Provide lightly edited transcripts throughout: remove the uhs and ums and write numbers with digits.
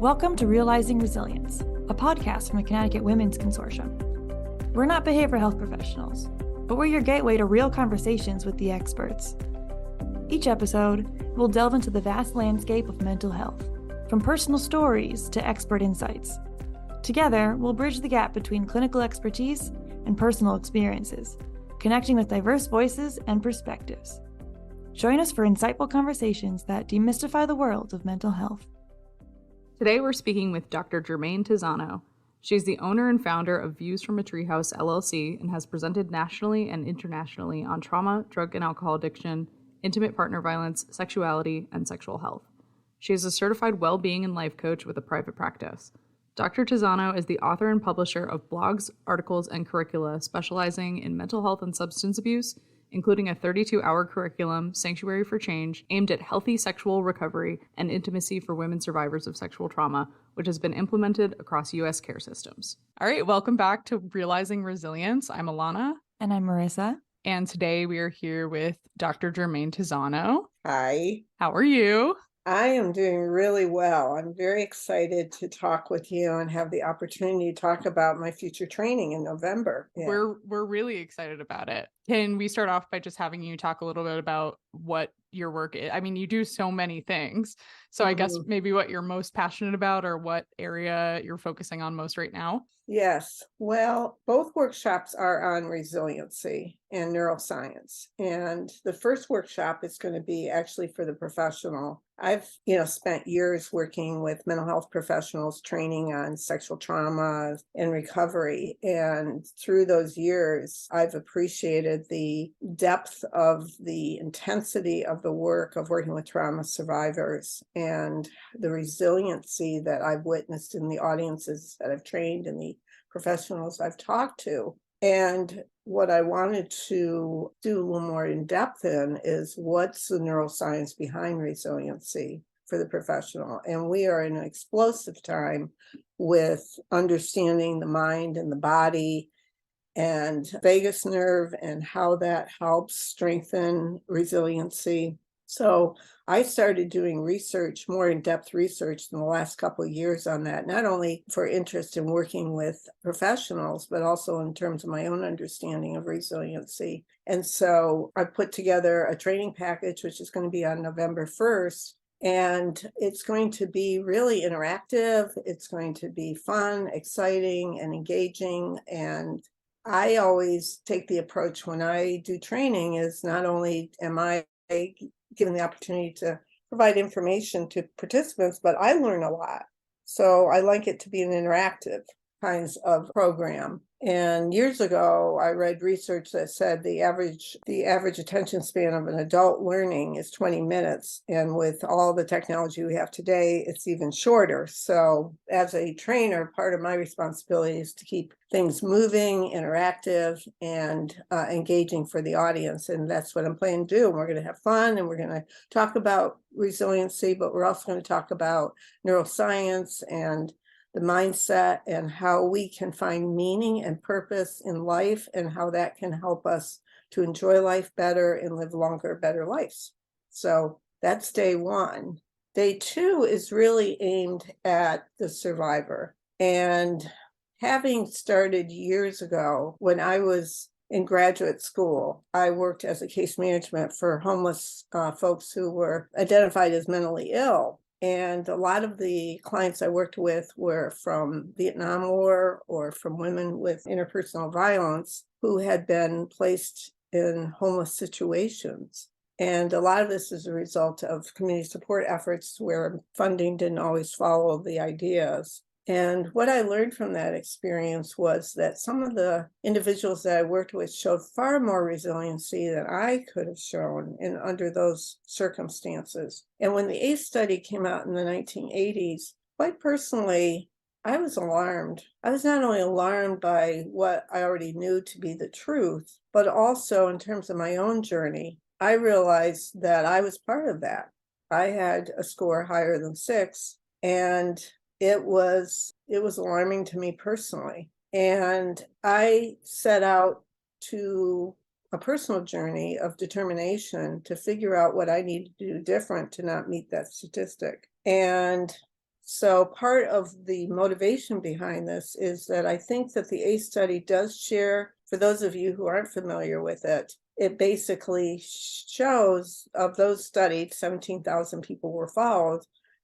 Welcome to Realizing Resilience, a podcast from the Connecticut Women's Consortium. We're not behavioral health professionals, but we're your gateway to real conversations with the experts. Each episode, we'll delve into the vast landscape of mental health, from personal stories to expert insights. Together, we'll bridge the gap between clinical expertise and personal experiences, connecting with diverse voices and perspectives. Join us for insightful conversations that demystify the world of mental health. Today we're speaking with Dr. Germayne Tizzano. She's the owner and founder of Views from a Treehouse, LLC, and has presented nationally and internationally on trauma, drug and alcohol addiction, intimate partner violence, sexuality, and sexual health. She is a certified well-being and life coach with a private practice. Dr. Tizzano is the author and publisher of blogs, articles, and curricula specializing in mental health and substance abuse, including a 32-hour curriculum, Sanctuary for Change, aimed at healthy sexual recovery and intimacy for women survivors of sexual trauma, which has been implemented across U.S. care systems. All right, welcome back to Realizing Resilience. I'm Alana. And I'm Marisa. And today we are here with Dr. Germayne Tizzano. Hi. How are you? I am doing really well. I'm very excited to talk with you and have the opportunity to talk about my future training in November. Yeah. We're really excited about it. Can we start off by just having you talk a little bit about what your work is? I mean, you do so many things. So I guess maybe what you're most passionate about or what area you're focusing on most right now. Yes. Well, both workshops are on resiliency and neuroscience. And the first workshop is going to be actually for the professional. I've, spent years working with mental health professionals, training on sexual trauma and recovery. And through those years, I've appreciated the depth of the intensity of the work of working with trauma survivors and the resiliency that I've witnessed in the audiences that I've trained and the professionals I've talked to. And what I wanted to do a little more in depth in is what's the neuroscience behind resiliency for the professional. And we are in an explosive time with understanding the mind and the body and vagus nerve and how that helps strengthen resiliency. So I started doing research, more in-depth research in the last couple of years on that, not only for interest in working with professionals, but also in terms of my own understanding of resiliency. And so I put together a training package, which is going to be on November 1st. And it's going to be really interactive. It's going to be fun, exciting, and engaging. And I always take the approach when I do training is not only am I given the opportunity to provide information to participants, but I learn a lot. So I like it to be an interactive kinds of program. And years ago, I read research that said the average attention span of an adult learning is 20 minutes. And with all the technology we have today, it's even shorter. So as a trainer, part of my responsibility is to keep things moving, interactive, and engaging for the audience. And that's what I'm planning to do. And we're going to have fun and we're going to talk about resiliency, but we're also going to talk about neuroscience and the mindset and how we can find meaning and purpose in life and how that can help us to enjoy life better and live longer, better lives. So that's day one. Day two is really aimed at the survivor. And having started years ago when I was in graduate school, I worked as a case management for homeless folks who were identified as mentally ill. And a lot of the clients I worked with were from Vietnam War or from women with interpersonal violence who had been placed in homeless situations. And a lot of this is a result of community support efforts where funding didn't always follow the ideas. And what I learned from that experience was that some of the individuals that I worked with showed far more resiliency than I could have shown under those circumstances. And when the ACE study came out in the 1980s, quite personally, I was alarmed. I was not only alarmed by what I already knew to be the truth, but also in terms of my own journey, I realized that I was part of that. I had a score higher than 6, and it was alarming to me personally. And I set out to a personal journey of determination to figure out what I needed to do different to not meet that statistic. And So part of the motivation behind this is that I think that the ACE study does share, for those of you who aren't familiar with it, it basically shows of those studied, 17,000 people were followed,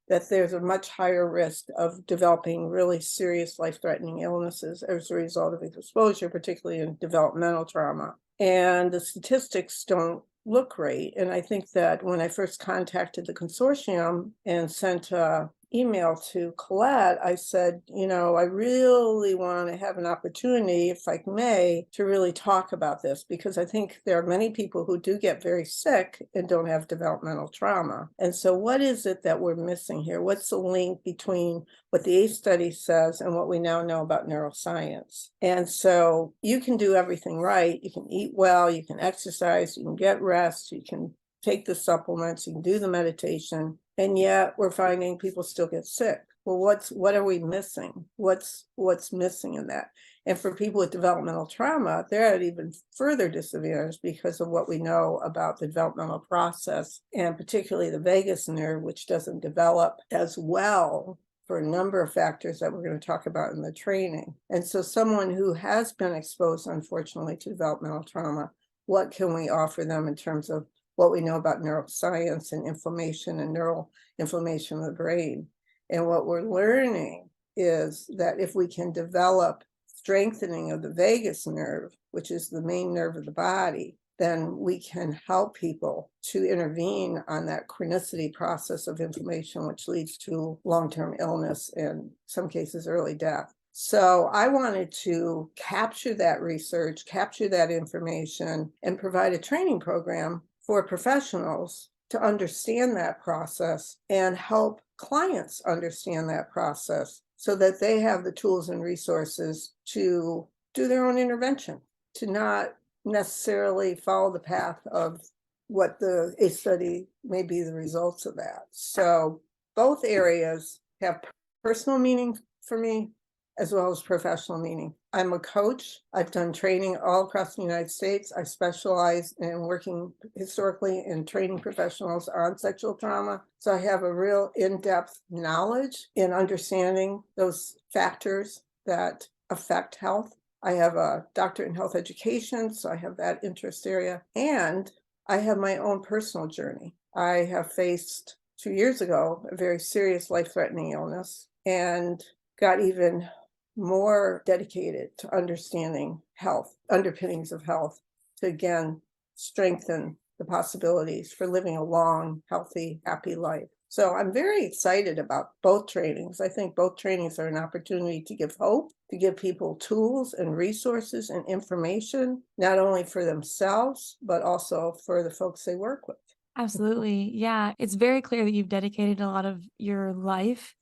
that there's a much higher risk of developing really serious life-threatening illnesses as a result of exposure, particularly in developmental trauma. And the statistics don't look great. And I think that when I first contacted the consortium and sent an email to Colette, I said, I really want to have an opportunity, if I may, to really talk about this, because I think there are many people who do get very sick and don't have developmental trauma. And so what is it that we're missing here? What's the link between what the ACE study says and what we now know about neuroscience? And so you can do everything right. You can eat well, you can exercise, you can get rest, you can take the supplements, you can do the meditation, and yet we're finding people still get sick. Well, what are we missing? What's missing in that? And for people with developmental trauma, they're at even further disadvantage because of what we know about the developmental process, and particularly the vagus nerve, which doesn't develop as well for a number of factors that we're going to talk about in the training. And so someone who has been exposed, unfortunately, to developmental trauma, what can we offer them in terms of what we know about neuroscience and inflammation and neural inflammation of the brain? And what we're learning is that if we can develop strengthening of the vagus nerve, which is the main nerve of the body, then we can help people to intervene on that chronicity process of inflammation, which leads to long-term illness and in some cases early death. So I wanted to capture that research, capture that information, and provide a training program for professionals to understand that process and help clients understand that process so that they have the tools and resources to do their own intervention, to not necessarily follow the path of what the ACE study may be the results of that. So both areas have personal meaning for me as well as professional meaning. I'm a coach. I've done training all across the United States. I specialize in working historically in training professionals on sexual trauma. So I have a real in-depth knowledge in understanding those factors that affect health. I have a doctorate in health education, so I have that interest area. And I have my own personal journey. I have faced 2 years ago a very serious life-threatening illness and got even more dedicated to understanding health, underpinnings of health, to again strengthen the possibilities for living a long, healthy, happy life. So I'm very excited about both trainings. I think both trainings are an opportunity to give hope, to give people tools and resources and information, not only for themselves, but also for the folks they work with. Absolutely. Yeah. It's very clear that you've dedicated a lot of your life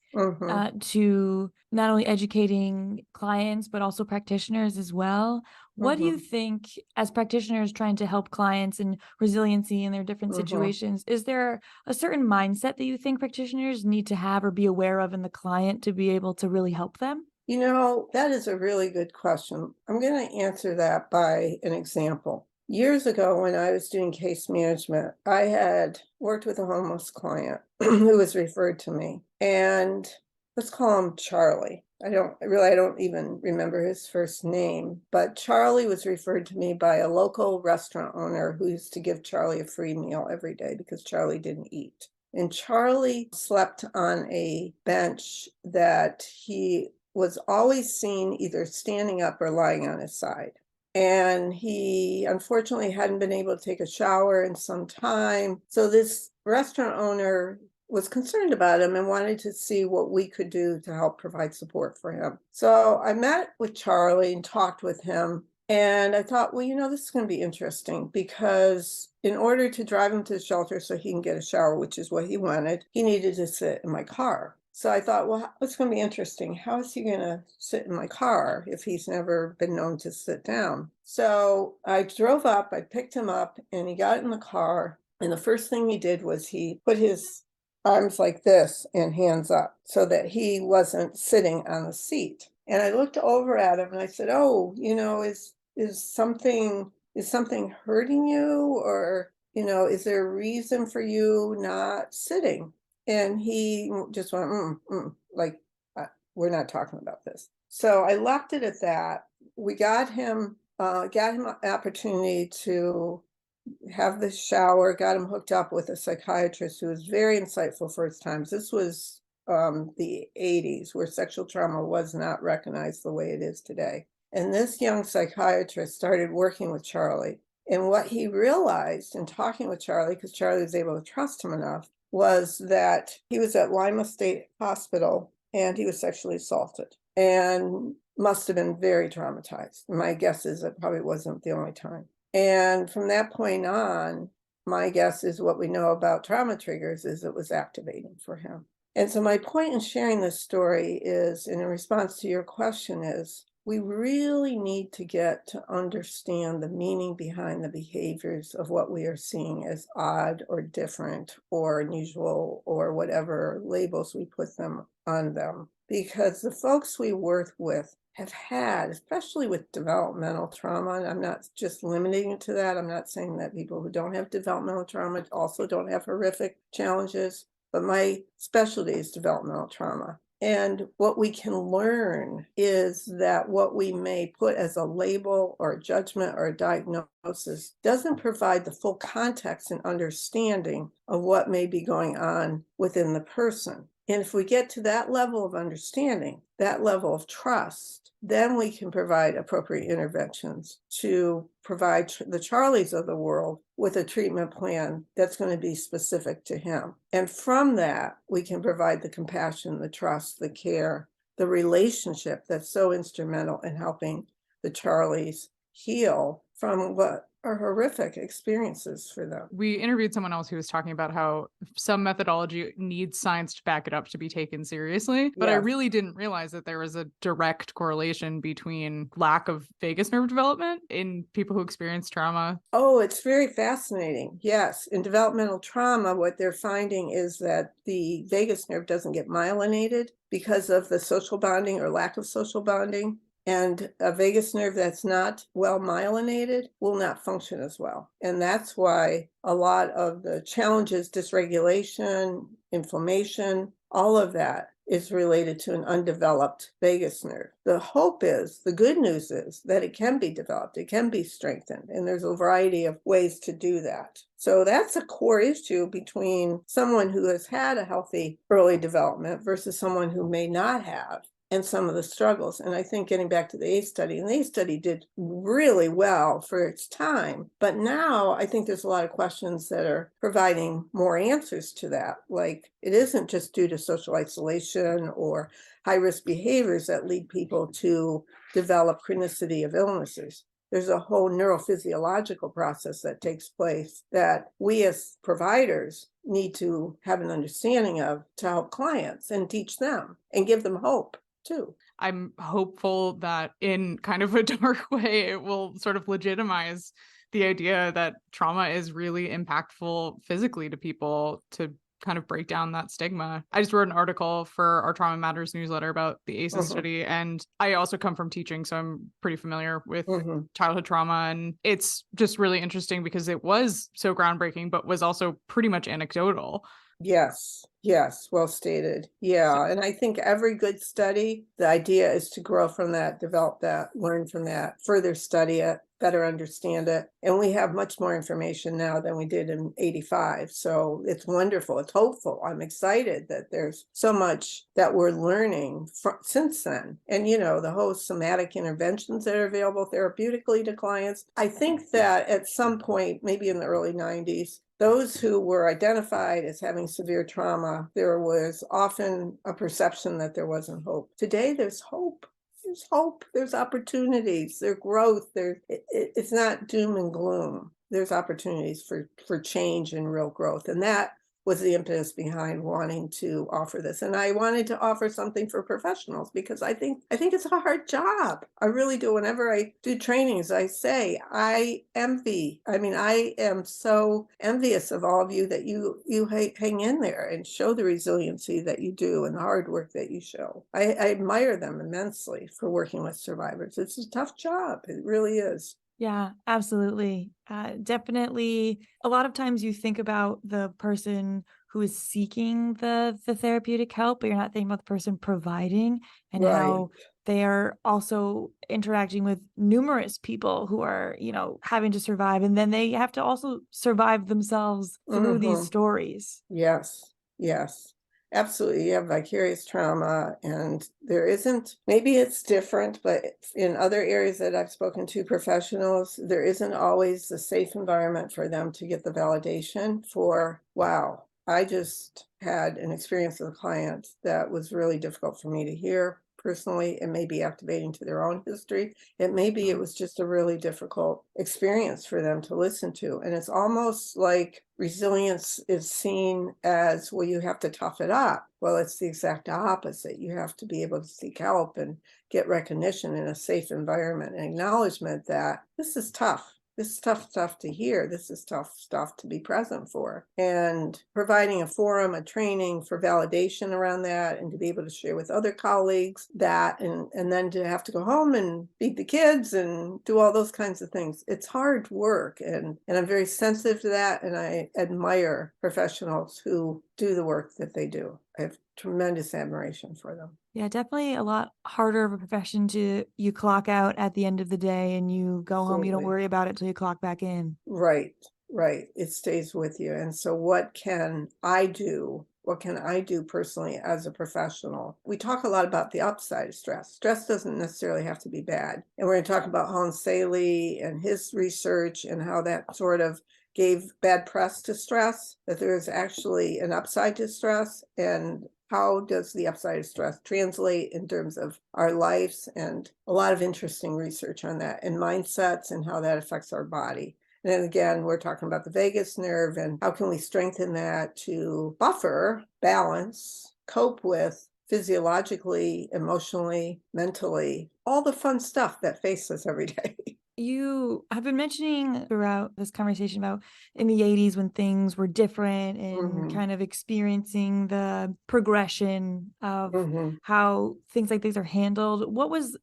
to not only educating clients, but also practitioners as well. What do you think, as practitioners trying to help clients in resiliency in their different situations, is there a certain mindset that you think practitioners need to have or be aware of in the client to be able to really help them? That is a really good question. I'm going to answer that by an example. Years ago, when I was doing case management, I had worked with a homeless client who was referred to me. And let's call him Charlie. I don't even remember his first name, but Charlie was referred to me by a local restaurant owner who used to give Charlie a free meal every day because Charlie didn't eat. And Charlie slept on a bench that he was always seen either standing up or lying on his side. And he unfortunately hadn't been able to take a shower in some time. So this restaurant owner was concerned about him and wanted to see what we could do to help provide support for him. So I met with Charlie and talked with him. And I thought, well, this is going to be interesting because in order to drive him to the shelter so he can get a shower, which is what he wanted, he needed to sit in my car. So I thought, well, what's going to be interesting? How is he going to sit in my car if he's never been known to sit down? So I drove up, I picked him up, and he got in the car. And the first thing he did was he put his arms like this and hands up so that he wasn't sitting on the seat. And I looked over at him and I said, oh, is something hurting you? Or, is there a reason for you not sitting? And he just went, like, we're not talking about this. So I left it at that. We got him an opportunity to have the shower, got him hooked up with a psychiatrist who was very insightful for his times. This was the 80s, where sexual trauma was not recognized the way it is today. And this young psychiatrist started working with Charlie. And what he realized in talking with Charlie, because Charlie was able to trust him enough, was that he was at Lima State Hospital and he was sexually assaulted and must have been very traumatized. My guess is it probably wasn't the only time. And from that point on, my guess is what we know about trauma triggers is it was activating for him. And so my point in sharing this story is, in response to your question, is we really need to get to understand the meaning behind the behaviors of what we are seeing as odd or different or unusual or whatever labels we put them on them. Because the folks we work with have had, especially with developmental trauma, and I'm not just limiting it to that. I'm not saying that people who don't have developmental trauma also don't have horrific challenges, but my specialty is developmental trauma. And what we can learn is that what we may put as a label or a judgment or a diagnosis doesn't provide the full context and understanding of what may be going on within the person. And if we get to that level of understanding, that level of trust, then we can provide appropriate interventions to provide the Charlies of the world with a treatment plan that's going to be specific to him. And from that, we can provide the compassion, the trust, the care, the relationship that's so instrumental in helping the Charlies heal from what are horrific experiences for them. We interviewed someone else who was talking about how some methodology needs science to back it up to be taken seriously. But I really didn't realize that there was a direct correlation between lack of vagus nerve development in people who experience trauma. Oh, it's very fascinating. Yes. In developmental trauma, what they're finding is that the vagus nerve doesn't get myelinated because of the social bonding or lack of social bonding. And a vagus nerve that's not well myelinated will not function as well. And that's why a lot of the challenges, dysregulation, inflammation, all of that is related to an undeveloped vagus nerve. The hope is, the good news is that it can be developed, it can be strengthened, and there's a variety of ways to do that. So that's a core issue between someone who has had a healthy early development versus someone who may not have, and some of the struggles. And I think getting back to the ACE study, and the ACE study did really well for its time. But now I think there's a lot of questions that are providing more answers to that. Like, it isn't just due to social isolation or high-risk behaviors that lead people to develop chronicity of illnesses. There's a whole neurophysiological process that takes place that we as providers need to have an understanding of to help clients and teach them and give them hope too. I'm hopeful that in kind of a dark way, it will sort of legitimize the idea that trauma is really impactful physically to people, to kind of break down that stigma. I just wrote an article for our Trauma Matters newsletter about the ACEs study, and I also come from teaching, so I'm pretty familiar with childhood trauma, and it's just really interesting because it was so groundbreaking, but was also pretty much anecdotal. Yes, well stated. Yeah, and I think every good study, the idea is to grow from that, develop that, learn from that, further study it, better understand it. And we have much more information now than we did in 85. So it's wonderful. It's hopeful. I'm excited that there's so much that we're learning since then. And, the whole somatic interventions that are available therapeutically to clients. I think that at some point, maybe in the early 90s, those who were identified as having severe trauma, there was often a perception that there wasn't hope. Today, there's hope. There's hope. There's opportunities. There's growth. It's not doom and gloom. There's opportunities for change and real growth. And that was the impetus behind wanting to offer this. And I wanted to offer something for professionals because I think it's a hard job. I really do. Whenever I do trainings, I say, I am so envious of all of you that you hang in there and show the resiliency that you do and the hard work that you show. I admire them immensely for working with survivors. It's a tough job. It really is. Yeah, absolutely. Definitely. A lot of times you think about the person who is seeking the therapeutic help, but you're not thinking about the person providing and Right. how they are also interacting with numerous people who are, having to survive. And then they have to also survive themselves through these Hmm. stories. Yes. Yes. Absolutely. You have vicarious trauma, and there isn't, maybe it's different, but in other areas that I've spoken to professionals, there isn't always a safe environment for them to get the validation for, wow, I just had an experience with a client that was really difficult for me to hear personally. It may be activating to their own history. It may be it was just a really difficult experience for them to listen to. And it's almost like resilience is seen as, well, you have to tough it up. Well, it's the exact opposite. You have to be able to seek help and get recognition in a safe environment and acknowledgement that this is tough. This is tough stuff to hear. This is tough stuff to be present for. And providing a forum, a training for validation around that, and to be able to share with other colleagues that, and then to have to go home and beat the kids and do all those kinds of things. It's hard work. And I'm very sensitive to that. And I admire professionals who do the work that they do. I have tremendous admiration for them. Yeah, definitely a lot harder of a profession to you clock out at the end of the day and you go home. You don't Absolutely. worry about it till you clock back in. Right, right. It stays with you. And so what can I do? What can I do personally as a professional? We talk a lot about the upside of stress. Stress doesn't necessarily have to be bad. And we're going to talk about Hans Saley and his research and how that sort of gave bad press to stress, that there is actually an upside to stress, and how does the upside of stress translate in terms of our lives, and a lot of interesting research on that, and mindsets and how that affects our body. And then again, we're talking about the vagus nerve and how can we strengthen that to buffer, balance, cope with physiologically, emotionally, mentally, all the fun stuff that faces us every day. You have been mentioning throughout this conversation about in the 80s when things were different and Mm-hmm. kind of experiencing the progression of Mm-hmm. how things like these are handled.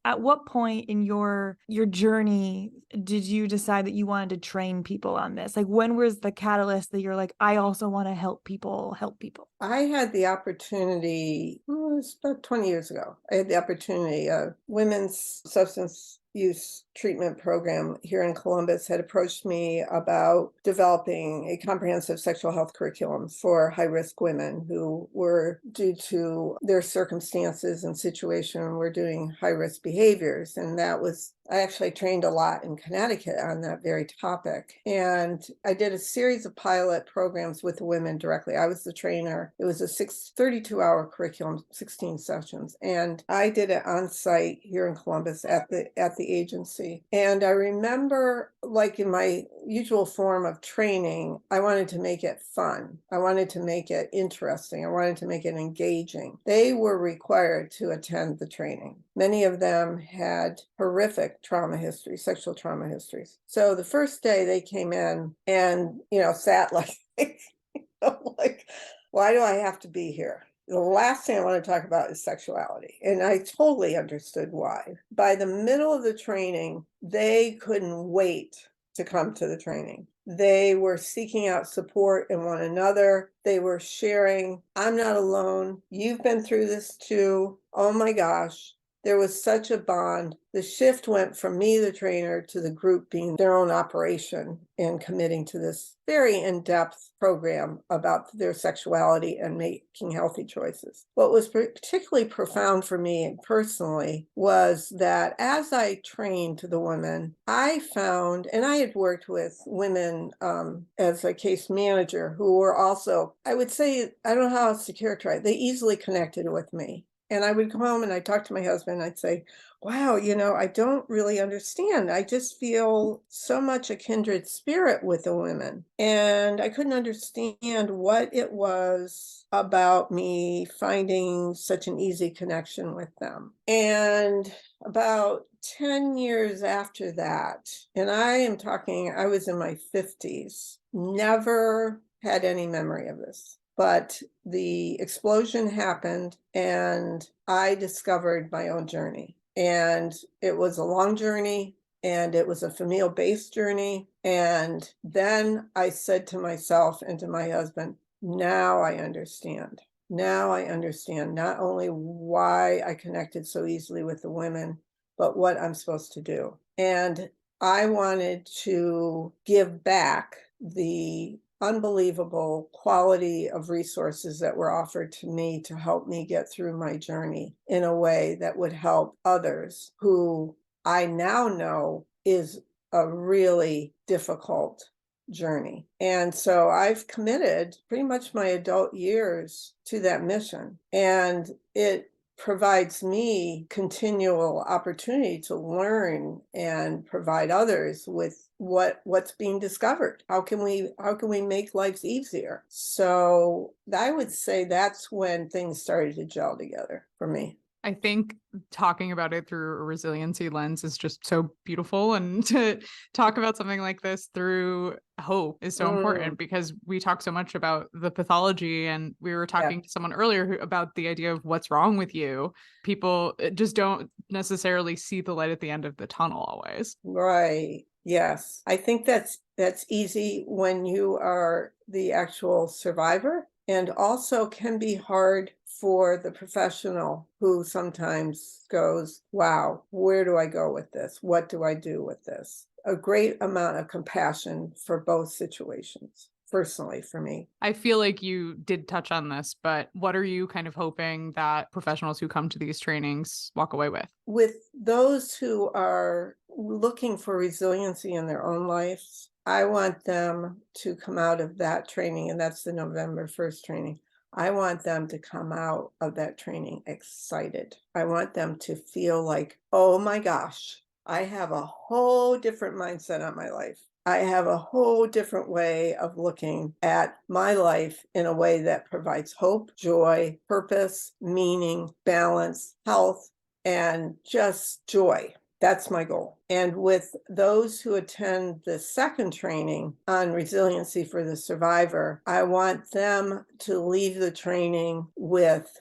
At what point in your journey did you decide that you wanted to train people on this? Like, when was the catalyst that you're like, I also want to help people help people? I had the opportunity, it was about 20 years ago. I had the opportunity, a women's substance use treatment program here in Columbus had approached me about developing a comprehensive sexual health curriculum for high-risk women who were, due to their circumstances and situation, were doing high-risk behaviors. And that was, I actually trained a lot in Connecticut on that very topic. And I did a series of pilot programs with the women directly. I was the trainer. It was a 32-hour curriculum, 16 sessions. And I did it on site here in Columbus at the agency. And I remember, like in my usual form of training, I wanted to make it fun. I wanted to make it interesting. I wanted to make it engaging. They were required to attend the training. Many of them had horrific trauma histories, sexual trauma histories. So the first day they came in and, sat like, like, why do I have to be here? The last thing I want to talk about is sexuality. And I totally understood why. By the middle of the training, they couldn't wait to come to the training. They were seeking out support in one another. They were sharing, I'm not alone. You've been through this too. Oh my gosh. There was such a bond. The shift went from me, the trainer, to the group being their own operation and committing to this very in-depth program about their sexuality and making healthy choices. What was particularly profound for me personally was that as I trained the women, I found, and I had worked with women as a case manager who were also, I would say, I don't know how else to characterize, they easily connected with me. And I would come home and I'd talk to my husband. I'd say, wow, I don't really understand. I just feel so much a kindred spirit with the women. And I couldn't understand what it was about me finding such an easy connection with them. And about 10 years after that, and I was in my 50s, never had any memory of this. But the explosion happened and I discovered my own journey. And it was a long journey and it was a familial-based journey. And then I said to myself and to my husband, Now I understand. Now I understand not only why I connected so easily with the women, but what I'm supposed to do. And I wanted to give back the unbelievable quality of resources that were offered to me to help me get through my journey in a way that would help others who I now know is a really difficult journey. And so I've committed pretty much my adult years to that mission. And it provides me continual opportunity to learn and provide others with what's being discovered. How can we make lives easier? So I would say that's when things started to gel together for me. I think talking about it through a resiliency lens is just so beautiful. And to talk about something like this through hope is so important because we talk so much about the pathology. And we were talking to someone earlier about the idea of what's wrong with you. People just don't necessarily see the light at the end of the tunnel always. Right. Yes. I think that's easy when you are the actual survivor, and also can be hard for the professional who sometimes goes, wow, where do I go with this? What do I do with this? A great amount of compassion for both situations, personally, for me. I feel like you did touch on this, but what are you kind of hoping that professionals who come to these trainings walk away with? With those who are looking for resiliency in their own lives, I want them to come out of that training, and that's the November 1st training. I want them to come out of that training excited. I want them to feel like, oh my gosh, I have a whole different mindset on my life. I have a whole different way of looking at my life in a way that provides hope, joy, purpose, meaning, balance, health, and just joy. That's my goal. And with those who attend the second training on resiliency for the survivor, I want them to leave the training with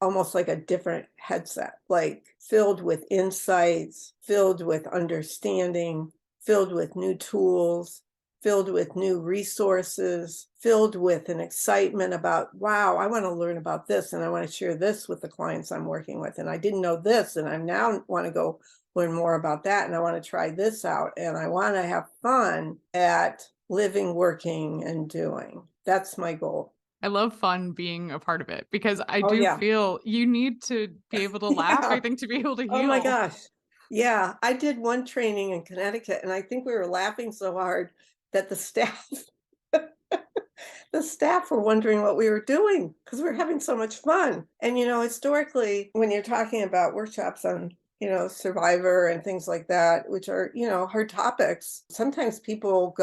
almost like a different headset, like filled with insights, filled with understanding, filled with new tools, filled with new resources, filled with an excitement about, wow, I want to learn about this and I want to share this with the clients I'm working with. And I didn't know this, and I now want to go learn more about that. And I want to try this out. And I want to have fun at living, working, and doing. That's my goal. I love fun being a part of it because I Oh, do yeah. feel you need to be able to laugh, I Yeah. think, to be able to Oh my heal. gosh. Yeah, I did one training in Connecticut, and I think we were laughing so hard that the staff the staff were wondering what we were doing because we were having so much fun. And historically, when you're talking about workshops on survivor and things like that, which are hard topics, sometimes people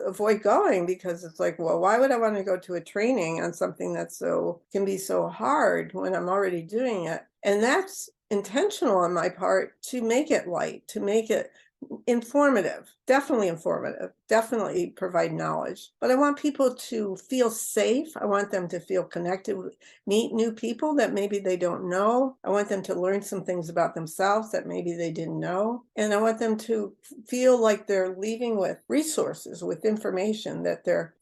avoid going because it's like, well, why would I want to go to a training on something that can be so hard when I'm already doing it? And that's intentional on my part to make it light, to make it informative, definitely provide knowledge. But I want people to feel safe. I want them to feel connected, meet new people that maybe they don't know. I want them to learn some things about themselves that maybe they didn't know. And I want them to feel like they're leaving with resources, with information, that they're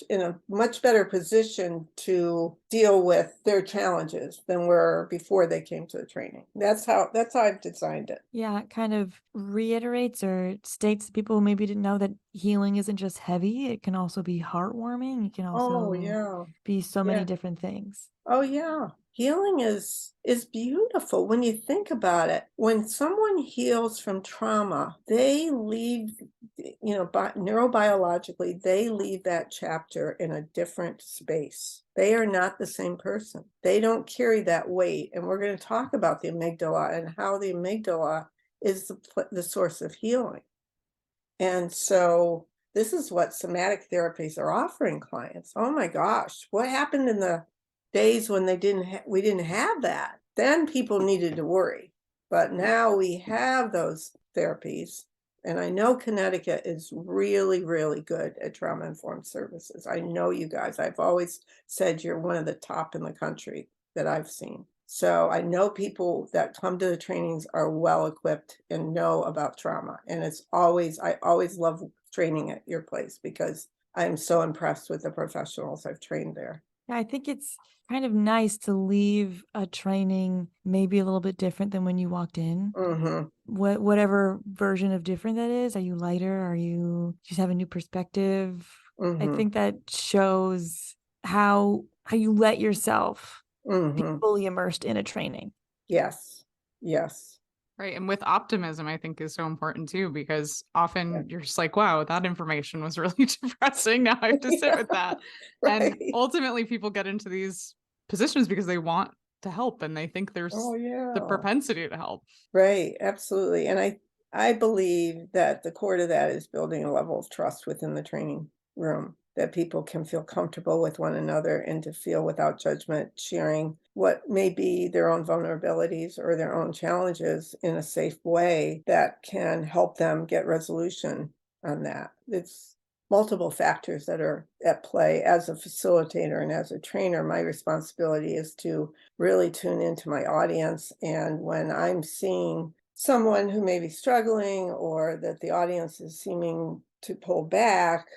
in a much better position to deal with their challenges than were before they came to the training. That's how I've designed it. Yeah, it kind of reiterates or states to people who maybe didn't know that healing isn't just heavy, it can also be heartwarming. It can Oh, also yeah. be so many Yeah. different things. Oh, yeah. Healing is beautiful when you think about it. When someone heals from trauma, they leave, neurobiologically, they leave that chapter in a different space. They are not the same person. They don't carry that weight. And we're going to talk about the amygdala and how the amygdala is the source of healing. And so this is what somatic therapies are offering clients. Oh my gosh, what happened in the days when we didn't have that? Then people needed to worry. But now we have those therapies. And I know Connecticut is really, really good at trauma-informed services. I know you guys. I've always said you're one of the top in the country that I've seen. So I know people that come to the trainings are well equipped and know about trauma. And I always love training at your place because I'm so impressed with the professionals I've trained there. I think it's kind of nice to leave a training maybe a little bit different than when you walked in. Mm-hmm. Whatever version of different that is. Are you lighter? Are you just have a new perspective? I Mm-hmm. think that shows how you let yourself be Mm-hmm. fully immersed in a training. Yes. Yes. Right. And with optimism, I think is so important too, because often Yeah. you're just like, wow, that information was really depressing. Now I have to sit with that. And Right. ultimately people get into these positions because they want to help and they think there's Oh, the yeah. propensity to help. Right. Absolutely. And I believe that the core to that is building a level of trust within the training room, that people can feel comfortable with one another and to feel without judgment, sharing what may be their own vulnerabilities or their own challenges in a safe way that can help them get resolution on that. It's multiple factors that are at play. As a facilitator and as a trainer, my responsibility is to really tune into my audience. And when I'm seeing someone who may be struggling or that the audience is seeming to pull back,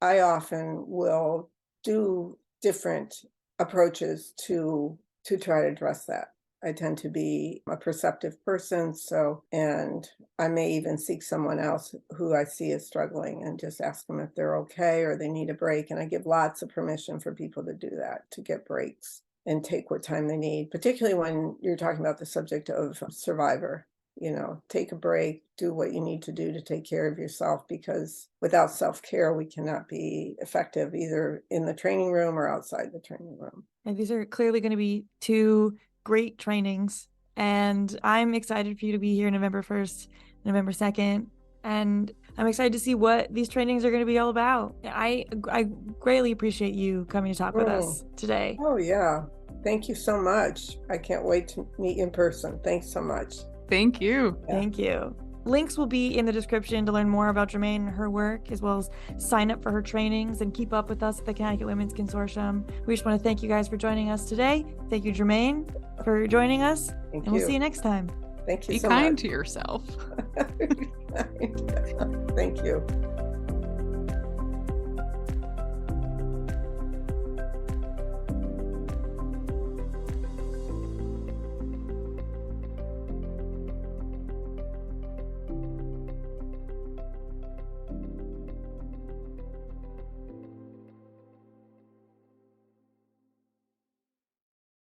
I often will do different approaches to try to address that. I tend to be a perceptive person, and I may even seek someone else who I see is struggling and just ask them if they're okay or they need a break. And I give lots of permission for people to do that, to get breaks and take what time they need, particularly when you're talking about the subject of survivor. Take a break, do what you need to do to take care of yourself, because without self-care, we cannot be effective either in the training room or outside the training room. And these are clearly going to be two great trainings. And I'm excited for you to be here November 1st, November 2nd. And I'm excited to see what these trainings are going to be all about. I greatly appreciate you coming to talk with us today. Oh, yeah. Thank you so much. I can't wait to meet you in person. Thanks so much. Thank you. Yeah. Thank you. Links will be in the description to learn more about Germayne and her work, as well as sign up for her trainings and keep up with us at the Connecticut Women's Consortium. We just want to thank you guys for joining us today. Thank you, Germayne, for joining us. Thank and you. We'll see you next time. Thank you Be so kind much. to yourself. Be kind. Thank you.